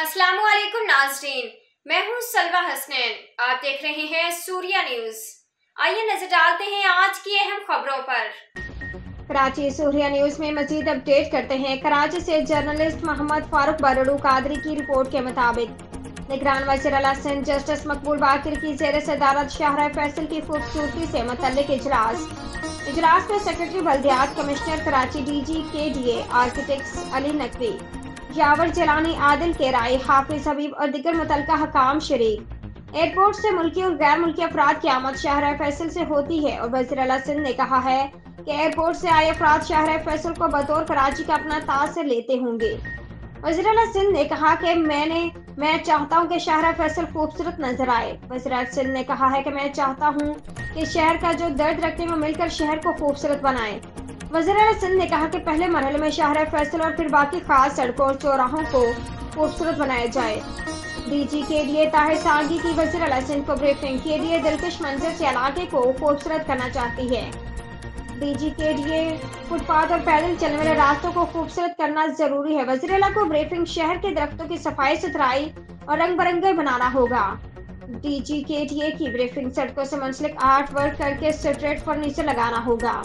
अस्सलाम वालेकुम नाज़रीन, मैं हूँ सलवा हसनैन। आप देख रहे हैं सूर्या न्यूज। आइए नजर डालते हैं आज की अहम खबरों पर। कराची सूर्या न्यूज में मजीद अपडेट करते हैं। कराची से जर्नलिस्ट मोहम्मद फारूक बरड़ू कादरी की रिपोर्ट के मुताबिक निगरान वज़ीर आला सिंध जस्टिस मकबूल बाकिर की जेर सदारत शाहराह फैसल की खूबसूरती से मुतल्लिक इजलास में सेक्रेटरी बल्दियात, commissioner Karachi, DG KDA, architects Ali Naqvi, Yawar Jilani, Adil Kerai, Hafiz हबीब और दिगर मुतल्लिका हकाम शरीक। एयरपोर्ट से मुल्की और गैर मुल्की अफराद की आमद शाहराह फैसल से होती है और वज़ीर आला सिंध ने कहा है कि एयरपोर्ट से आए अफराद शाहराह फैसल को बतौर कराची का अपना तासर लेते होंगे। वज़ीर आला सिंध ने कहा कि मैं चाहता हूं कि शाहराह फैसल खूबसूरत नजर आए। वज़ीर आला सिंध ने कहा है कि मैं चाहता हूं कि शहर का जो दर्द रखने में मिलकर शहर को खूबसूरत बनाए। वज़ीर आला सिंध ने कहा कि पहले मरहले में शाहराह फैसल और फिर बाकी खास सड़कों और चौराहों को खूबसूरत बनाया जाए। DG KDA ताहिर सांगी की वज़ीर आला सिंध को ब्रीफिंग। KDA दिलकश मंजर से इलाके को खूबसूरत करना चाहती है। DG KDA फुटपाथ और पैदल चलने वाले रास्तों को खूबसूरत करना जरूरी है। वज़ीर आला को ब्रीफिंग। शहर के दरख्तों की सफाई सुथराई और रंग बिरंगे बनाना होगा। DG KDA की ब्रीफिंग। सड़कों से मुंसलिक आर्ट वर्क करके स्ट्रीट फर्नीचर लगाना होगा।